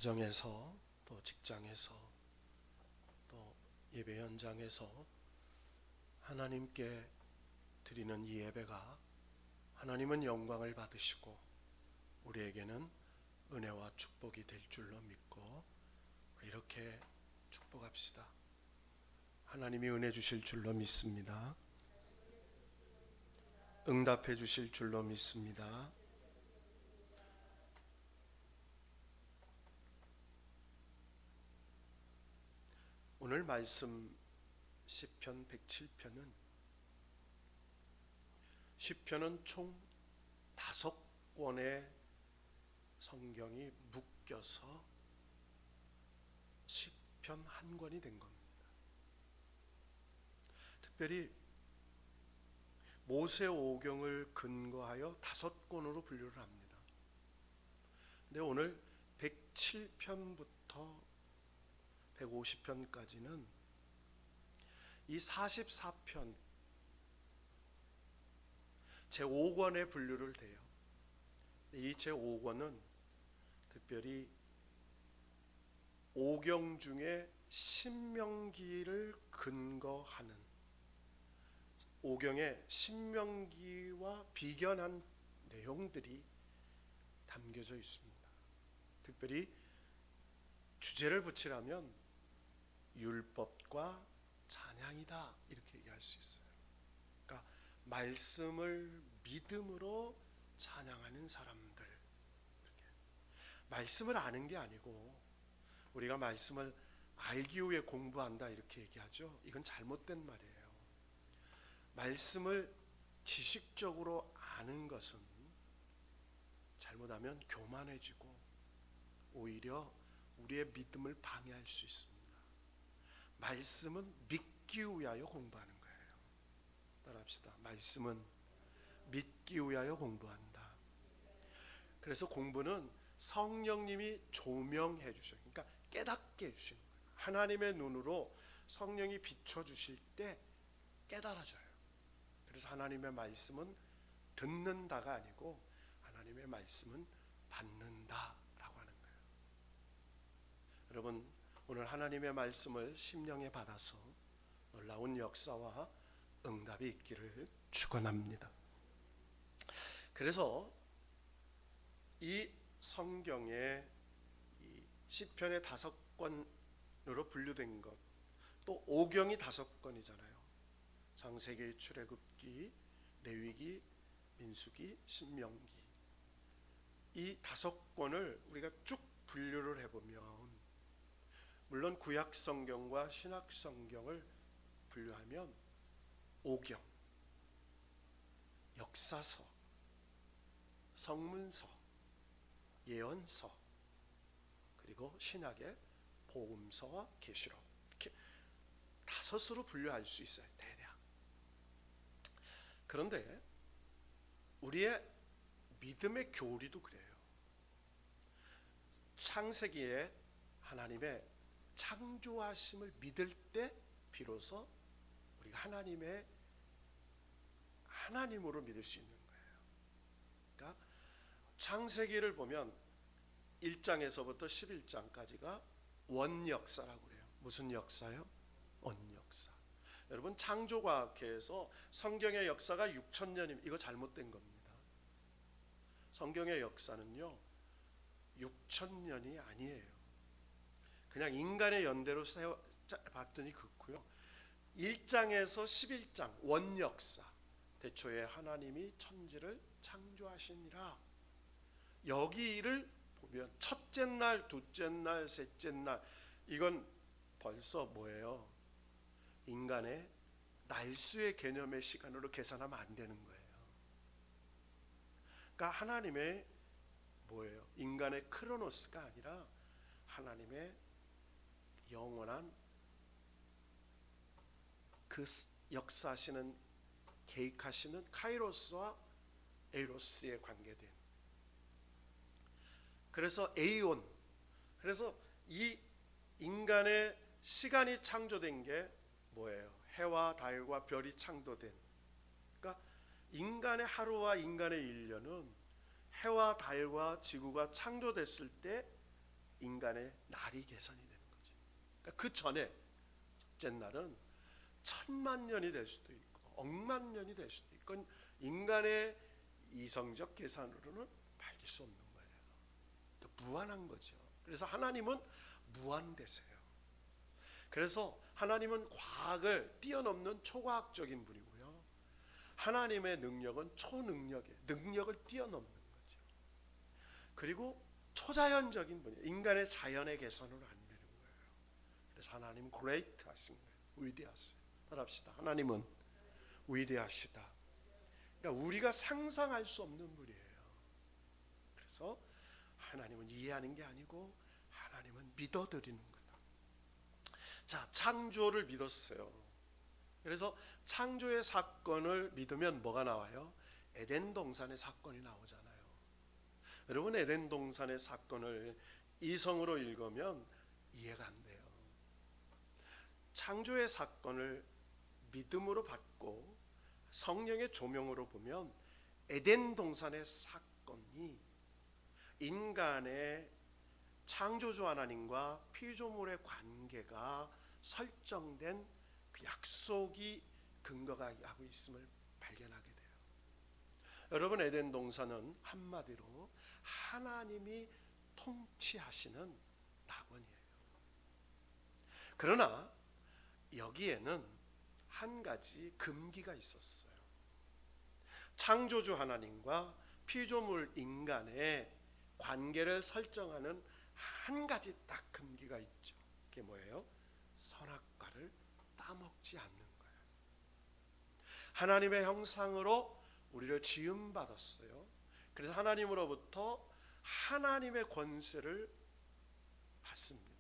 가정에서 또 직장에서 또 예배 현장에서 하나님께 드리는 이 예배가 하나님은 영광을 받으시고 우리에게는 은혜와 축복이 될 줄로 믿고 이렇게 축복합시다. 하나님이 은혜 주실 줄로 믿습니다. 응답해 주실 줄로 믿습니다. 오늘 말씀 시편 107편은 시편은 총 5권의 성경이 묶여서 시편 한 권이 된 겁니다. 특별히 모세 오경을 근거하여 5권으로 분류를 합니다. 근데 오늘 107편부터 150편까지는 이 44편 제5권에 분류를 돼요. 이 제5권은 특별히 오경 중에 신명기를 근거하는 오경의 신명기와 비견한 내용들이 담겨져 있습니다. 특별히 주제를 붙이라면 율법과 찬양이다 이렇게 얘기할 수 있어요. 그러니까 말씀을 믿음으로 찬양하는 사람들, 이렇게. 말씀을 아는 게 아니고 우리가 말씀을 알기 위해 공부한다 이렇게 얘기하죠. 이건 잘못된 말이에요. 말씀을 지식적으로 아는 것은 잘못하면 교만해지고 오히려 우리의 믿음을 방해할 수 있습니다. 말씀은 믿기 위하여 공부하는 거예요. 따라합시다. 말씀은 믿기 위하여 공부한다. 그래서 공부는 성령님이 조명해 주셔요. 그러니까 깨닫게 해주시는 거예요. 하나님의 눈으로 성령이 비춰주실 때 깨달아져요. 그래서 하나님의 말씀은 듣는다가 아니고 하나님의 말씀은 받는다라고 하는 거예요. 여러분, 오늘 하나님의 말씀을 심령에 받아서 놀라운 역사와 응답이 있기를 축원합니다. 그래서 이 성경의 이 시편의 5권으로 분류된 것, 또 오경이 5권이잖아요. 창세기, 출애굽기, 레위기, 민수기, 신명기. 이 5권을 우리가 쭉 분류를 해보면 물론 구약 성경과 신약 성경을 분류하면 오경, 역사서, 성문서, 예언서, 그리고 신약의 복음서와 계시록, 이렇게 5으로 분류할 수 있어요. 대략. 그런데 우리의 믿음의 교리도 그래요. 창세기에 하나님의 창조하심을 믿을 때 비로소 우리가 하나님으로 믿을 수 있는 거예요. 그러니까 창세기를 보면 1장에서부터 11장까지가 원역사라고 그래요. 무슨 역사요? 원역사. 여러분, 창조과학회에서 성경의 역사가 6,000년이면 이거 잘못된 겁니다. 성경의 역사는요 6,000년이 아니에요. 그냥 인간의 연대로 봤더니 그렇고요. 1장에서 11장 원역사, 대초에 하나님이 천지를 창조하시니라. 여기를 보면 첫째 날, 둘째 날, 셋째 날, 이건 벌써 뭐예요? 인간의 날수의 개념의 시간으로 계산하면 안 되는 거예요. 그러니까 하나님의 뭐예요? 인간의 크로노스가 아니라 하나님의 영원한 그 역사하시는, 계획하시는 카이로스와 에이로스에 관계된, 그래서 에이온, 그래서 이 인간의 시간이 창조된 게 뭐예요? 해와 달과 별이 창조된, 그러니까 인간의 하루와 인간의 1년은 해와 달과 지구가 창조됐을 때 인간의 날이 개선이 되는 거지. 그러니까 그 전에 첫째 날은 1000만 년이 될 수도 있고 억만 년이 될 수도 있고 인간의 이성적 계산으로는 밝힐 수 없는 거예요. 무한한 거죠. 그래서 하나님은 무한대세요. 그래서 하나님은 과학을 뛰어넘는 초과학적인 분이고요. 하나님의 능력은 초능력의 능력을 뛰어넘는 거죠. 그리고 초자연적인 분이에요. 인간의 자연의 개선으로 안 되는 거예요. 그래서 하나님은 great 하신 거예요. 위대하세요. 따라합시다. 하나님은 위대하시다. 그러니까 우리가 상상할 수 없는 분이에요. 그래서 하나님은 이해하는 게 아니고 하나님은 믿어드리는 거다. 자, 창조를 믿었어요. 그래서 창조의 사건을 믿으면 뭐가 나와요? 에덴 동산의 사건이 나오잖아요. 여러분, 에덴 동산의 사건을 이성으로 읽으면 이해가 안 돼요. 창조의 사건을 믿음으로 받고 성령의 조명으로 보면 에덴 동산의 사건이 인간의 창조주 하나님과 피조물의 관계가 설정된 그 약속이 근거가 하고 있음을 발견하게 돼요. 여러분, 에덴 동산은 한마디로 하나님이 통치하시는 낙원이에요. 그러나 여기에는 한 가지 금기가 있었어요. 창조주 하나님과 피조물 인간의 관계를 설정하는 한 가지 딱 금기가 있죠. 그게 뭐예요? 선악과를 따먹지 않는 거예요. 하나님의 형상으로 우리를 지음받았어요. 그래서 하나님으로부터 하나님의 권세를 받습니다.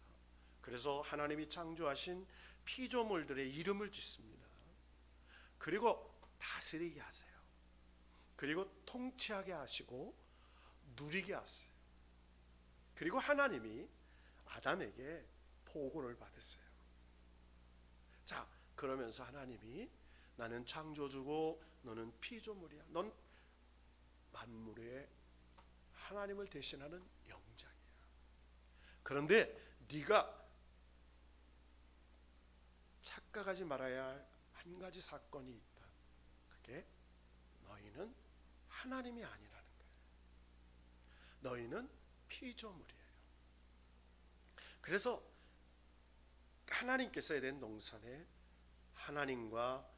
그래서 하나님이 창조하신 피조물들의 이름을 짓습니다. 그리고 다스리게 하세요. 그리고 통치하게 하시고 누리게 하세요. 그리고 하나님이 아담에게 보고를 받으세요. 자, 그러면서 하나님이 나는 창조주고 너는 피조물이야. 넌 만물의 하나님을 대신하는 영장이야. 그런데 네가 착각하지 말아야 할 한 가지 사건이 있다. 그게 너희는 하나님이 아니라는 거예요. 너희는 피조물이에요. 그래서 하나님께서 에덴 동산에 하나님과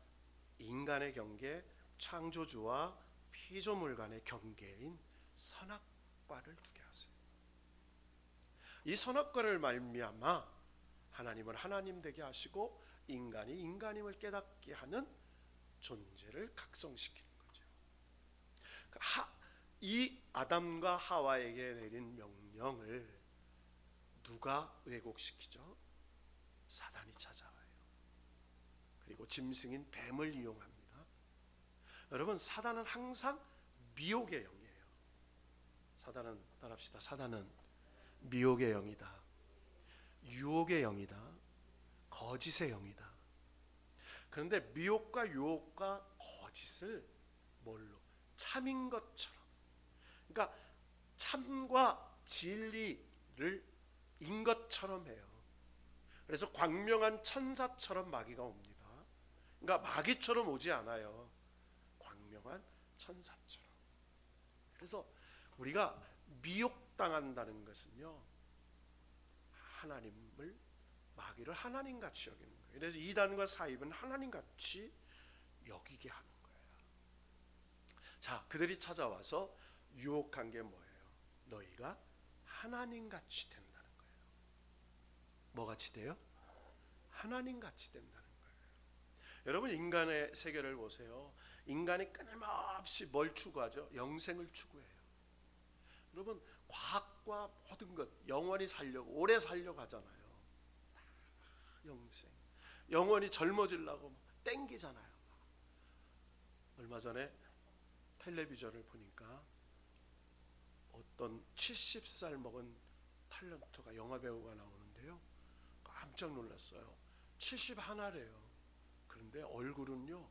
인간의 경계, 창조주와 피조물 간의 경계인 선악과를 두게 하세요. 이 선악과를 말미암아 하나님을 하나님 되게 하시고 인간이 인간임을 깨닫게 하는 존재를 각성시키는 거죠. 이 아담과 하와에게 내린 명령을 누가 왜곡시키죠? 사단이 찾아와요. 그리고 짐승인 뱀을 이용합니다. 여러분, 사단은 항상 미혹의 영이에요. 사단은, 따라합시다. 사단은 미혹의 영이다. 유혹의 영이다. 거짓의 영이다. 그런데 미혹과 유혹과 거짓을 뭘로? 참인 것처럼. 그러니까 참과 진리를 인 것처럼 해요. 그래서 광명한 천사처럼 마귀가 옵니다. 그러니까 마귀처럼 오지 않아요. 광명한 천사처럼. 그래서 우리가 미혹당한다는 것은요, 하나님을, 마귀를 하나님같이 여기는 거예요. 그래서 이단과 사입은 하나님같이 여기게 하는 거예요. 자, 그들이 찾아와서 유혹한 게 뭐예요? 너희가 하나님같이 된다는 거예요. 뭐같이 돼요? 하나님같이 된다는 거예요. 여러분, 인간의 세계를 보세요. 인간이 끊임없이 뭘 추구하죠? 영생을 추구해요. 여러분, 과학과 모든 것 영원히 살려고, 오래 살려고 하잖아요. 영생, 영원히 젊어지려고 땡기잖아요. 얼마 전에 텔레비전을 보니까 어떤 70살 먹은 탤런트가, 영화배우가 나오는데요, 깜짝 놀랐어요. 71래요. 그런데 얼굴은요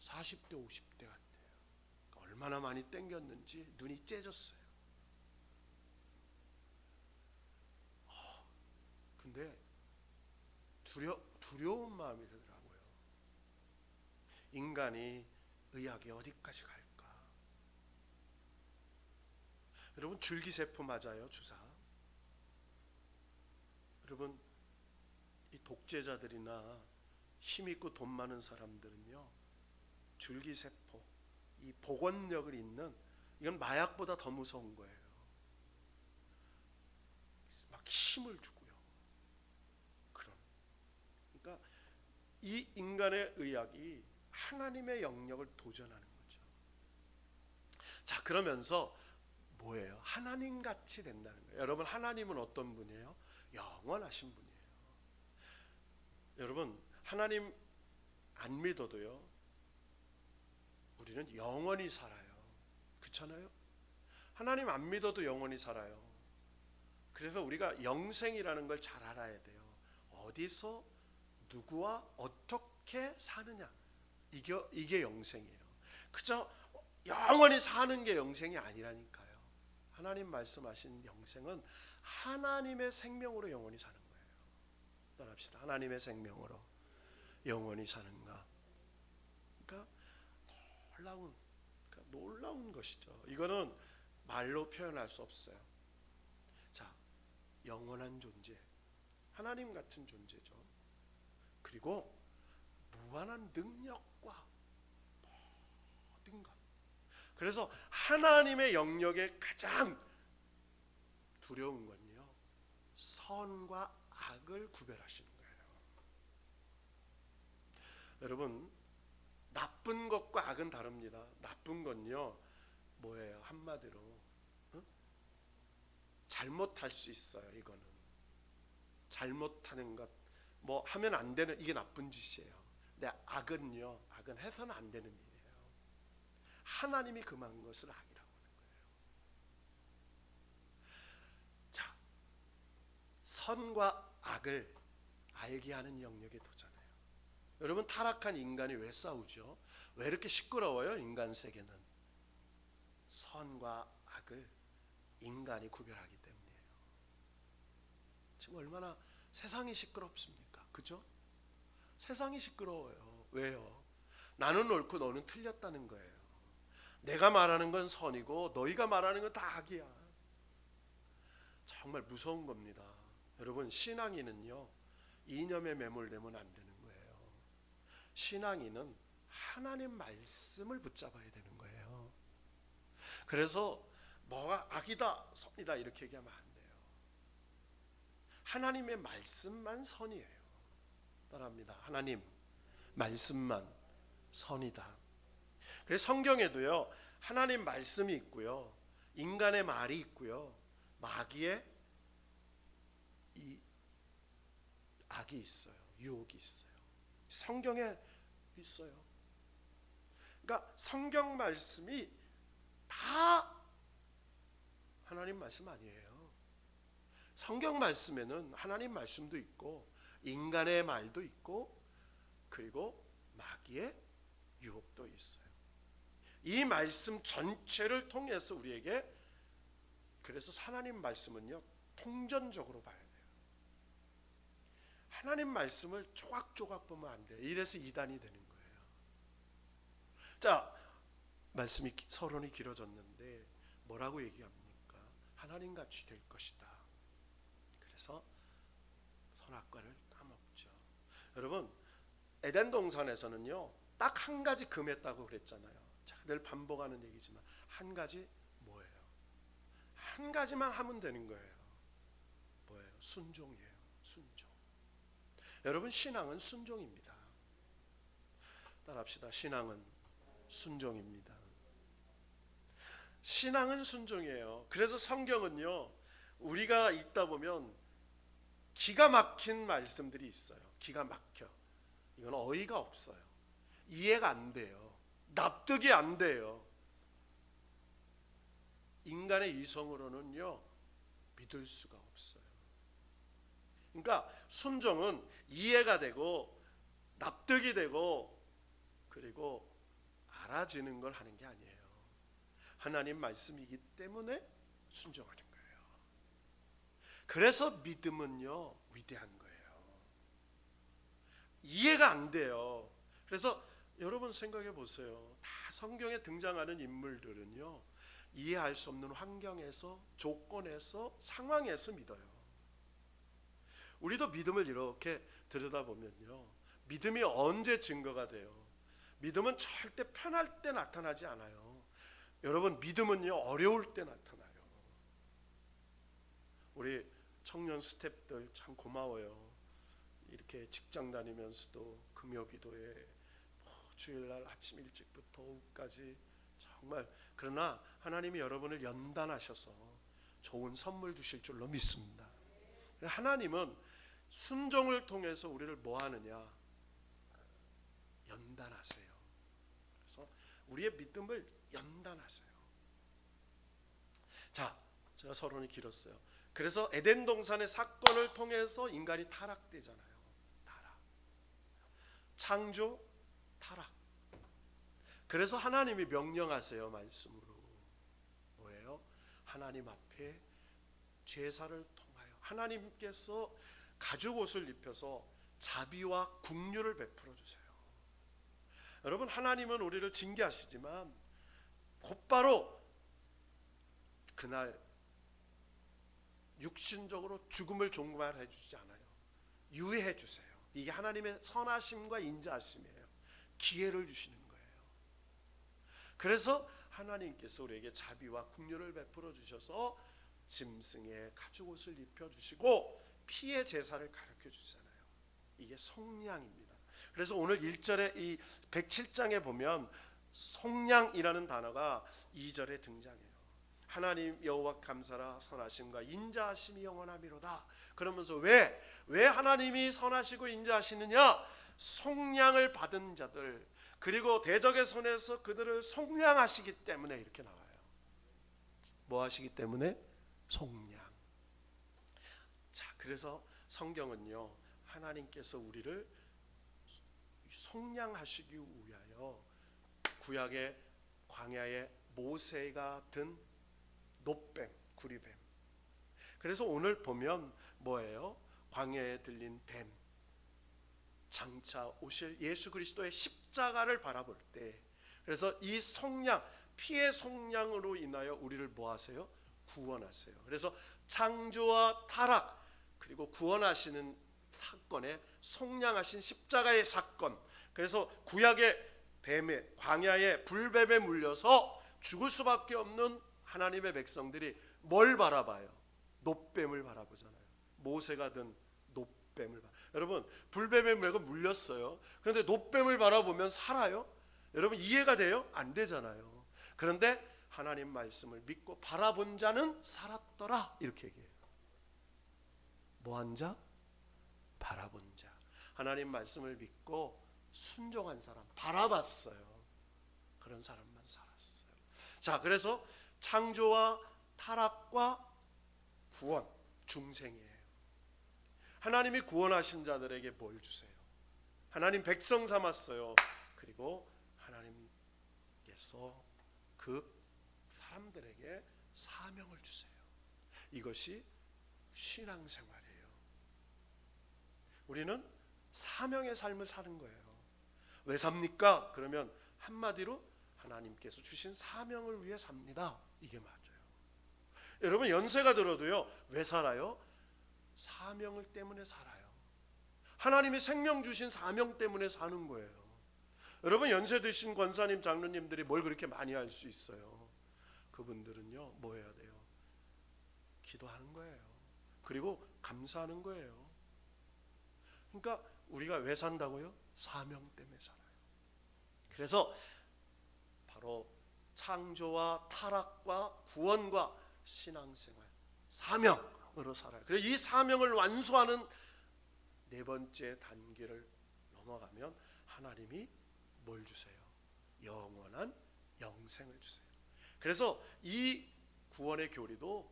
40대 50대 같아요. 얼마나 많이 땡겼는지 눈이 째졌어요. 근데 두려운 마음이 들더라고요. 인간이 의학이 어디까지 갈까? 여러분, 줄기세포 맞아요, 주사. 여러분, 이 독재자들이나 힘있고 돈 많은 사람들은요, 줄기세포, 이 복원력을 잇는, 이건 마약보다 더 무서운 거예요. 막 힘을 주고요. 그러니까 이 인간의 의학이 하나님의 영역을 도전하는 거죠. 자, 그러면서 뭐예요? 하나님 같이 된다는 거예요. 여러분, 하나님은 어떤 분이에요? 영원하신 분이에요. 여러분, 하나님 안 믿어도요, 우리는 영원히 살아요. 그렇잖아요? 하나님 안 믿어도 영원히 살아요. 그래서 우리가 영생이라는 걸 잘 알아야 돼요. 어디서 누구와 어떻게 사느냐, 이게 영생이에요. 그저 영원히 사는 게 영생이 아니라니까요. 하나님 말씀하신 영생은 하나님의 생명으로 영원히 사는 거예요. 따라합시다. 하나님의 생명으로 영원히 사는가. 그러니까 놀라운 것이죠. 이거는 말로 표현할 수 없어요. 자, 영원한 존재, 하나님 같은 존재죠. 그리고 무한한 능력과 모든 것. 그래서 하나님의 영역에 가장 두려운 건요, 선과 악을 구별하시는 거예요. 여러분, 나쁜 것과 악은 다릅니다. 나쁜 건요, 뭐예요? 한마디로 잘못할 수 있어요. 이거는 잘못하는 것, 뭐 하면 안 되는, 이게 나쁜 짓이에요. 근데 악은요, 악은 해서는 안 되는 일이에요. 하나님이 금한 것을 악이라고 하는 거예요. 자, 선과 악을 알게 하는 영역에 도전해요. 여러분, 타락한 인간이 왜 싸우죠? 왜 이렇게 시끄러워요? 인간 세계는 선과 악을 인간이 구별하기 때문이에요. 지금 얼마나 세상이 시끄럽습니까? 그죠? 세상이 시끄러워요. 왜요? 나는 옳고 너는 틀렸다는 거예요. 내가 말하는 건 선이고 너희가 말하는 건 다 악이야. 정말 무서운 겁니다. 여러분, 신앙인은요, 이념에 매몰되면 안 되는 거예요. 신앙인은 하나님 말씀을 붙잡아야 되는 거예요. 그래서 뭐가 악이다, 선이다 이렇게 얘기하면 안 돼요. 하나님의 말씀만 선이에요. 따라합니다. 하나님 말씀만 선이다. 그래서 성경에도요, 하나님 말씀이 있고요, 인간의 말이 있고요, 마귀의 이 악이 있어요. 유혹이 있어요. 성경에 있어요. 그러니까 성경 말씀이 다 하나님 말씀 아니에요. 성경 말씀에는 하나님 말씀도 있고 인간의 말도 있고 그리고 마귀의 유혹도 있어요. 이 말씀 전체를 통해서 우리에게, 그래서 하나님 말씀은요, 통전적으로 봐야 돼요. 하나님 말씀을 조각조각 보면 안 돼요. 이래서 이단이 되는 거예요. 자, 말씀이 서론이 길어졌는데 뭐라고 얘기합니까? 하나님같이 될 것이다. 그래서 선악과를 따먹죠. 여러분, 에덴 동산에서는요, 딱 한 가지 금했다고 그랬잖아요. 자, 늘 반복하는 얘기지만 한 가지 뭐예요? 한 가지만 하면 되는 거예요. 뭐예요? 순종이에요. 순종. 여러분, 신앙은 순종입니다. 따라합시다. 신앙은 순종입니다. 신앙은 순종이에요. 그래서 성경은요, 우리가 읽다 보면 기가 막힌 말씀들이 있어요. 기가 막혀. 이건 어이가 없어요. 이해가 안 돼요. 납득이 안 돼요. 인간의 이성으로는요, 믿을 수가 없어요. 그러니까 순종은 이해가 되고 납득이 되고 그리고 알아지는 걸 하는 게 아니에요. 하나님 말씀이기 때문에 순종하는 거예요. 그래서 믿음은요, 위대한 거예요. 이해가 안 돼요. 그래서 여러분 생각해 보세요. 다 성경에 등장하는 인물들은요, 이해할 수 없는 환경에서, 조건에서, 상황에서 믿어요. 우리도 믿음을 이렇게 들여다보면요, 믿음이 언제 증거가 돼요? 믿음은 절대 편할 때 나타나지 않아요. 여러분, 믿음은요, 어려울 때 나타나요. 우리 청년 스태프들 참 고마워요. 이렇게 직장 다니면서도 금요기도에 주일날 아침 일찍부터 오후까지 정말, 그러나 하나님이 여러분을 연단하셔서 좋은 선물 주실 줄로 믿습니다. 하나님은 순종을 통해서 우리를 뭐 하느냐? 연단하세요. 그래서 우리의 믿음을 연단하세요. 자, 제가 서론이 길었어요. 그래서 에덴 동산의 사건을 통해서 인간이 타락되잖아요. 타락. 창조, 타락. 그래서 하나님이 명령하세요. 말씀으로. 뭐예요? 하나님 앞에 제사를 통하여 하나님께서 가죽 옷을 입혀서 자비와 긍휼을 베풀어 주세요. 여러분, 하나님은 우리를 징계하시지만 곧바로 그날 육신적으로 죽음을 종말해 주지 않아요. 유예해 주세요. 이게 하나님의 선하심과 인자하심이에요. 기회를 주시는 거예요. 그래서 하나님께서 우리에게 자비와 긍휼을 베풀어 주셔서 짐승의 가죽옷을 입혀 주시고 피의 제사를 가르쳐 주잖아요. 이게 속량입니다. 그래서 오늘 1절에 이 107장에 보면 속량이라는 단어가 2절에 등장해요. 하나님 여호와 감사라, 선하심과 인자하심이 영원하미로다. 그러면서 왜 하나님이 선하시고 인자하시느냐? 속량을 받은 자들, 그리고 대적의 손에서 그들을 속량하시기 때문에 이렇게 나와요. 뭐 하시기 때문에? 속량. 자, 그래서 성경은요, 하나님께서 우리를 속량하시기 위하여 구약의 광야에 모세가 든 놋뱀, 구리뱀. 그래서 오늘 보면 뭐예요? 광야에 들린 뱀, 장차 오실 예수 그리스도의 십자가를 바라볼 때, 그래서 이 속량, 피의 속량으로 인하여 우리를 뭐 하세요? 구원하세요. 그래서 창조와 타락 그리고 구원하시는 사건에 속량하신 십자가의 사건. 그래서 구약의 뱀에, 광야의 불뱀에 물려서 죽을 수밖에 없는 하나님의 백성들이 뭘 바라봐요? 놋뱀을 바라보잖아요. 모세가 든 놋뱀을 여러분, 불뱀에 물렸어요. 그런데 놋뱀을 바라보면 살아요? 여러분, 이해가 돼요? 안 되잖아요. 그런데 하나님 말씀을 믿고 바라본 자는 살았더라, 이렇게 얘기해요. 뭐한 자? 바라본 자. 하나님 말씀을 믿고 순종한 사람, 바라봤어요. 그런 사람만 살았어요. 자, 그래서 창조와 타락과 구원, 중생이에요. 하나님이 구원하신 자들에게 뭘 주세요? 하나님 백성 삼았어요. 그리고 하나님께서 그 사람들에게 사명을 주세요. 이것이 신앙생활이에요. 우리는 사명의 삶을 사는 거예요. 왜 삽니까? 그러면 한마디로 하나님께서 주신 사명을 위해 삽니다. 이게 맞아요. 여러분, 연세가 들어도요, 왜 살아요? 사명을 때문에 살아요. 하나님이 생명 주신 사명 때문에 사는 거예요. 여러분, 연세 드신 권사님, 장로님들이 뭘 그렇게 많이 할 수 있어요? 그분들은요, 뭐 해야 돼요? 기도하는 거예요. 그리고 감사하는 거예요. 그러니까 우리가 왜 산다고요? 사명 때문에 살아요. 그래서 바로 창조와 타락과 구원과 신앙생활, 사명으로 살아요. 그래서 이 사명을 완수하는 네 번째 단계를 넘어가면 하나님이 뭘 주세요? 영원한 영생을 주세요. 그래서 이 구원의 교리도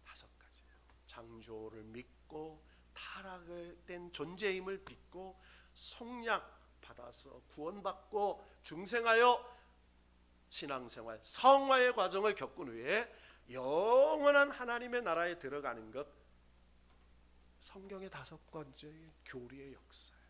5가지예요. 창조를 믿고 타락을 된 존재임을 믿고 속량 받아서 구원받고 중생하여 신앙생활, 성화의 과정을 겪은 후에 영원한 하나님의 나라에 들어가는 것, 성경의 5번째 교리의 역사예요.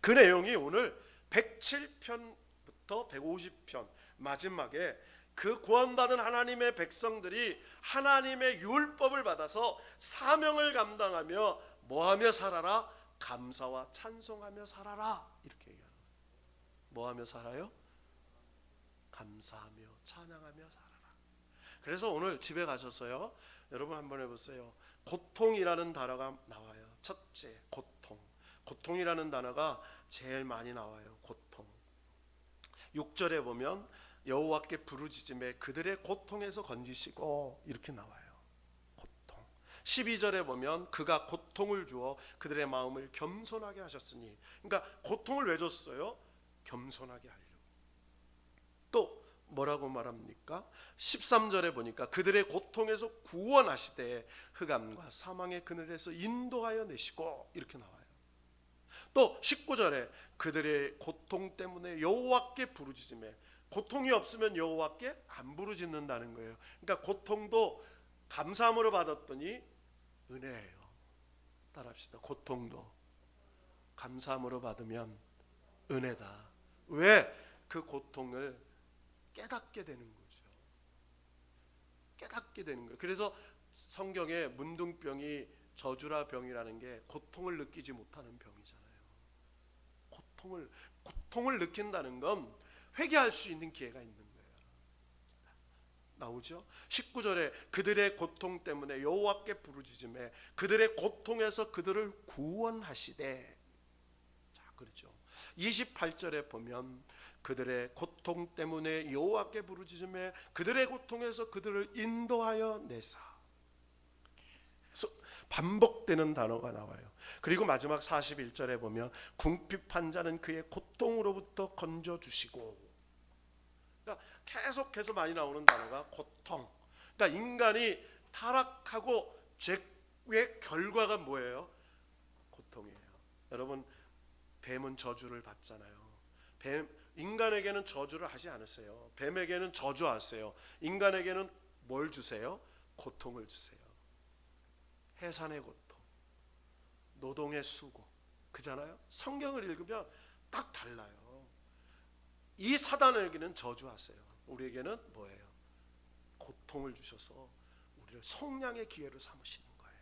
그 내용이 오늘 107편부터 150편 마지막에 그 구원받은 하나님의 백성들이 하나님의 율법을 받아서 사명을 감당하며 뭐하며 살아라? 감사와 찬송하며 살아라. 이렇게 얘기하는 거예요. 뭐하며 살아요? 감사하며 찬양하며 살아라. 그래서 오늘 집에 가셔서요, 여러분 한번 해보세요. 고통이라는 단어가 나와요. 첫째, 고통. 고통이라는 단어가 제일 많이 나와요. 고통. 6절에 보면 여호와께 부르짖음에 그들의 고통에서 건지시고 이렇게 나와요. 고통. 12절에 보면 그가 고통을 주어 그들의 마음을 겸손하게 하셨으니, 그러니까 고통을 왜 줬어요? 겸손하게 하려고. 또 뭐라고 말합니까? 13절에 보니까 그들의 고통에서 구원하시되 흑암과 사망의 그늘에서 인도하여 내시고 이렇게 나와요. 또 19절에 그들의 고통 때문에 여호와께 부르짖음에, 고통이 없으면 여호와께 안 부르짖는다는 거예요. 그러니까 고통도 감사함으로 받았더니 은혜예요. 따라합시다. 고통도 감사함으로 받으면 은혜다. 왜? 그 고통을 깨닫게 되는 거죠. 깨닫게 되는 거예요. 그래서 성경에 문둥병이 저주라 병이라는 게 고통을 느끼지 못하는 병이잖아요. 고통을 느낀다는 건 회개할 수 있는 기회가 있는 거예요. 나오죠? 19절에 그들의 고통 때문에 여호와께 부르짖음에 그들의 고통에서 그들을 구원하시되. 자, 그렇죠. 28절에 보면 그들의 고통 때문에 여호와께 부르짖음에 그들의 고통에서 그들을 인도하여 내사. 그래서 반복되는 단어가 나와요. 그리고 마지막 41절에 보면 궁핍한 자는 그의 고통으로부터 건져주시고. 그러니까 계속해서 많이 나오는 단어가 고통. 그러니까 인간이 타락하고 죄의 결과가 뭐예요? 고통이에요. 여러분, 뱀은 저주를 받잖아요. 인간에게는 저주를 하지 않으세요. 뱀에게는 저주하세요. 인간에게는 뭘 주세요? 고통을 주세요. 해산의 고통, 노동의 수고, 그잖아요. 성경을 읽으면 딱 달라요. 이 사단에게는 저주하세요. 우리에게는 뭐예요? 고통을 주셔서 우리를 속량의 기회로 삼으시는 거예요.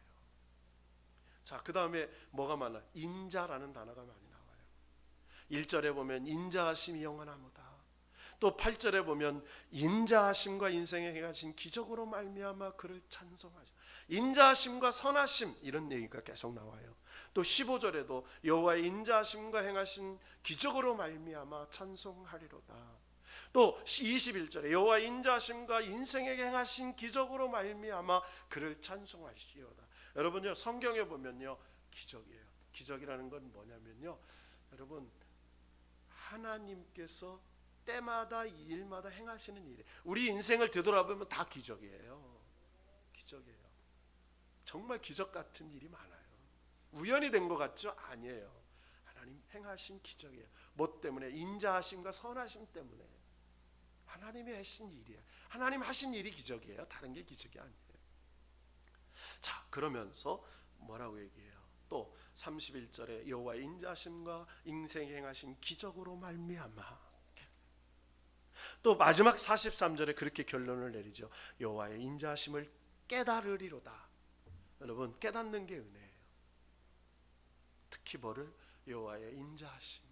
자, 그 다음에 뭐가 많아? 인자라는 단어가 많이 나와요. 1절에 보면 인자하심이 영원하무다. 또 8절에 보면 인자하심과 인생에 행하신 기적으로 말미암아 그를 찬송하죠. 인자하심과 선하심, 이런 얘기가 계속 나와요. 또 15절에도 여호와의 인자하심과 행하신 기적으로 말미암아 찬송하리로다. 또 21절에 여호와의 인자하심과 인생에게 행하신 기적으로 말미암아 그를 찬송하시리로다. 여러분요, 성경에 보면요, 기적이에요. 기적이라는 건 뭐냐면요, 여러분, 하나님께서 때마다 일마다 행하시는 일이에요. 우리 인생을 되돌아보면 다 기적이에요. 기적이에요. 정말 기적 같은 일이 많아요. 우연히 된 것 같죠? 아니에요. 하나님 행하신 기적이에요. 뭐 때문에? 인자하심과 선하심 때문에. 하나님이 하신 일이에요. 하나님 하신 일이 기적이에요. 다른 게 기적이 아니에요. 자, 그러면서 뭐라고 얘기해요? 또 31절에 여호와의 인자하심과 인생에 행하신 기적으로 말미암아. 또 마지막 43절에 그렇게 결론을 내리죠. 여호와의 인자하심을 깨달으리로다. 여러분, 깨닫는 게 은혜예요. 특히 뭐를? 여호와의 인자하심을.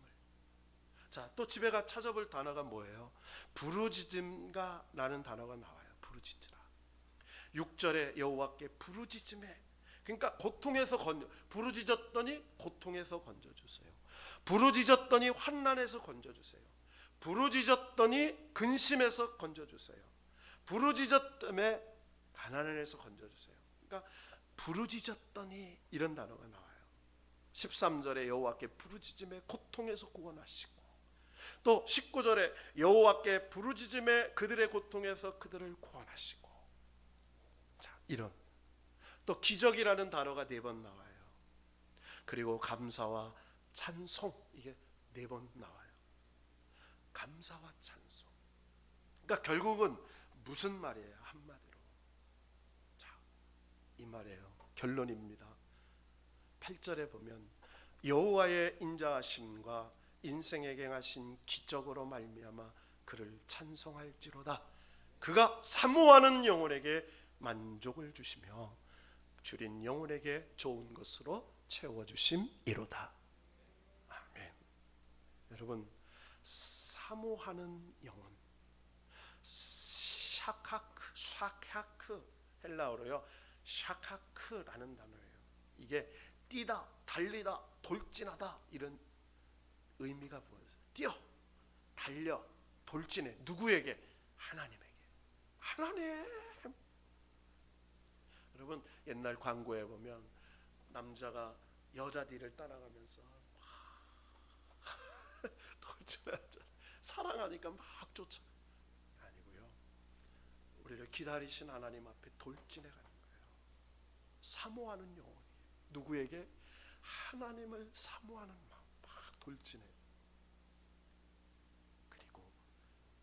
자, 또 집에 가 찾아볼 단어가 뭐예요? 부르짖음가 라는 단어가 나와요. 부르짖으라. 6절에 여호와께 부르짖음에, 그러니까 고통에서 부르짖었더니 고통에서 건져주세요. 부르짖었더니 환난에서 건져주세요. 부르짖었더니 근심에서 건져주세요. 부르짖었더니 가난에서 건져주세요. 그러니까 부르짖었더니 이런 단어가 나와요. 13절에 여호와께 부르짖음에 고통에서 구원하시고, 또 19절에 여호와께 부르짖음에 그들의 고통에서 그들을 구원하시고. 자, 이런. 또 기적이라는 단어가 4번 나와요. 그리고 감사와 찬송, 이게 4번 나와요. 감사와 찬송. 그러니까 결국은 무슨 말이에요? 한마디로. 자, 이 말이에요. 결론입니다. 8절에 보면 여호와의 인자하심과 인생에게 행하신 기적으로 말미암아 그를 찬송할지로다. 그가 사모하는 영혼에게 만족을 주시며 줄인 영혼에게 좋은 것으로 채워주심이로다. 아멘. 여러분, 사모하는 영혼, 샤카크, 헬라어로요 샤카크라는 단어예요. 이게 뛰다, 달리다, 돌진하다 이런 의미가 보여요. 뛰어, 달려, 돌진해. 누구에게? 하나님에게. 하나님. 여러분, 옛날 광고에 보면 남자가 여자 뒤를 따라가면서 돌진하죠. 사랑하니까 막 쫓아. 아니고요, 우리를 기다리신 하나님 앞에 돌진해 가는 거예요. 사모하는 영혼이 누구에게? 하나님을 사모하는 마음 막 돌진해. 그리고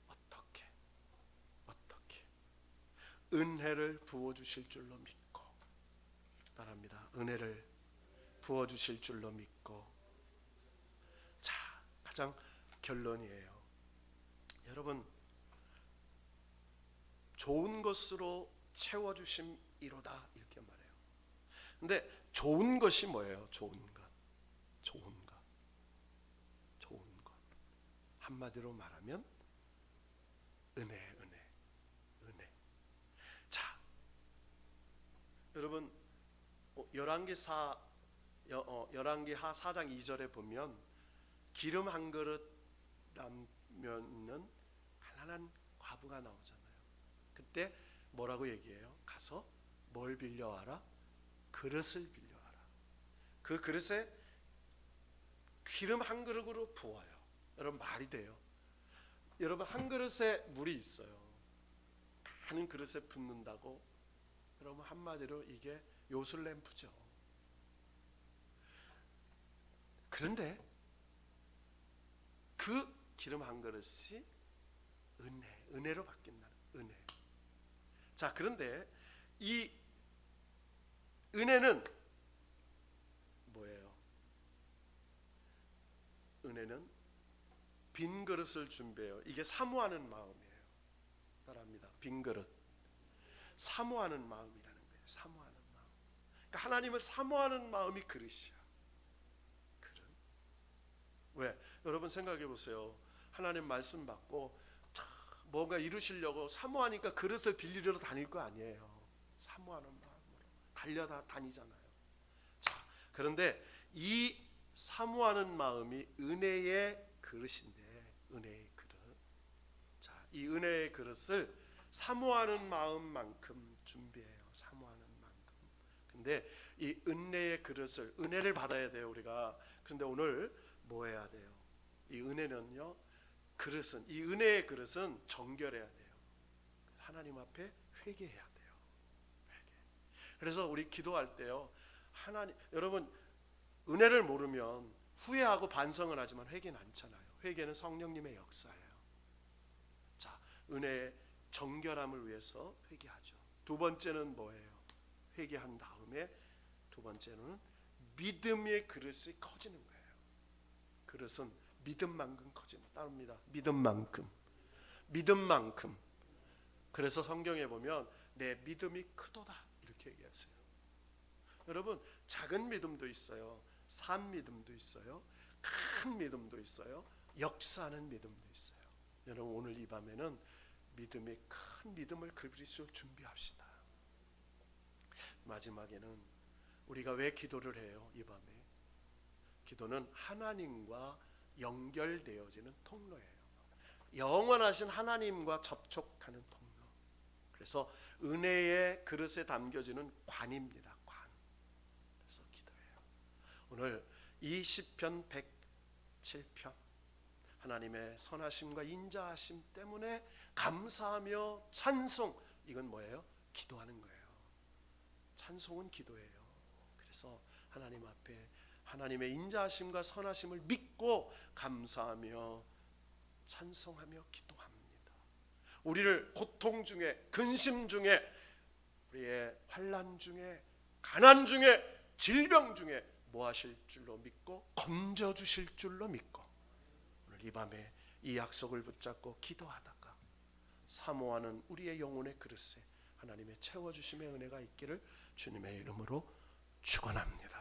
어떻게 은혜를 부어주실 줄로 믿고, 따라합니다. 은혜를 부어주실 줄로 믿고. 자, 가장 결론이에요. 여러분, 좋은 것으로 채워주심이로다 이렇게 말해요. 근데 좋은 것이 뭐예요? 좋은 것. 한마디로 말하면 은혜. 자, 여러분, 열왕기하 4장 2절에 보면 기름 한 그릇 남면 가난한 과부가 나오잖아요. 그때 뭐라고 얘기해요? 가서 뭘 빌려와라? 그릇을 빌려와라. 그 그릇에 기름 한 그릇으로 부어요. 여러분, 말이 돼요? 여러분, 한 그릇에 물이 있어요. 많은 그릇에 붓는다고? 여러분, 한마디로 이게 요술램프죠. 그런데 그 기름 한 그릇이 은혜로 바뀐다는 은혜. 자, 그런데 이 은혜는 뭐예요? 은혜는 빈 그릇을 준비해요. 이게 사모하는 마음이에요. 따라합니다. 빈 그릇. 사모하는 마음이라는 거예요. 사모하는 마음. 그러니까 하나님을 사모하는 마음이 그릇이야. 그릇. 왜? 여러분 생각해 보세요. 하나님 말씀 받고 뭔가 이루시려고 사모하니까 그릇을 빌리러 다닐 거 아니에요. 사모하는 마음으로 달려다니잖아요. 자, 그런데 이 사모하는 마음이 은혜의 그릇인데, 은혜의 그릇. 자, 이 은혜의 그릇을 사모하는 마음만큼 준비해요. 사모하는 만큼. 근데 이 은혜의 그릇을, 은혜를 받아야 돼요, 우리가. 그런데 오늘 뭐 해야 돼요? 이 은혜는요, 그릇은, 이 은혜의 그릇은 정결해야 돼요. 하나님 앞에 회개해야 돼요. 회개. 그래서 우리 기도할 때요, 여러분, 은혜를 모르면 후회하고 반성을 하지만 회개는 않잖아요. 회개는 성령님의 역사예요. 자, 은혜의 정결함을 위해서 회개하죠. 두 번째는 뭐예요? 회개한 다음에 두 번째는 믿음의 그릇이 커지는 거예요. 그릇은 믿음만큼 커지는, 따릅니다. 믿음만큼. 그래서 성경에 보면 내 믿음이 크도다 이렇게 얘기하세요. 여러분, 작은 믿음도 있어요. 산 믿음도 있어요. 큰 믿음도 있어요. 역사하는 믿음도 있어요. 여러분, 오늘 이 밤에는 믿음의 큰 믿음을 그리스도로 준비합시다. 마지막에는 우리가 왜 기도를 해요? 이 밤에 기도는 하나님과 연결되어지는 통로예요. 영원하신 하나님과 접촉하는 통로. 그래서 은혜의 그릇에 담겨지는 관입니다. 관. 그래서 기도해요. 오늘 이 시편 107편 하나님의 선하심과 인자하심 때문에 감사하며 찬송, 이건 뭐예요? 기도하는 거예요. 찬송은 기도예요. 그래서 하나님 앞에 하나님의 인자하심과 선하심을 믿고 감사하며 찬송하며 기도합니다. 우리를 고통 중에, 근심 중에, 우리의 환난 중에, 가난 중에, 질병 중에 뭐 하실 줄로 믿고 건져 주실 줄로 믿고 오늘 이 밤에 이 약속을 붙잡고 기도하다가 사모하는 우리의 영혼의 그릇에 하나님의 채워주심의 은혜가 있기를 주님의 이름으로 축원합니다.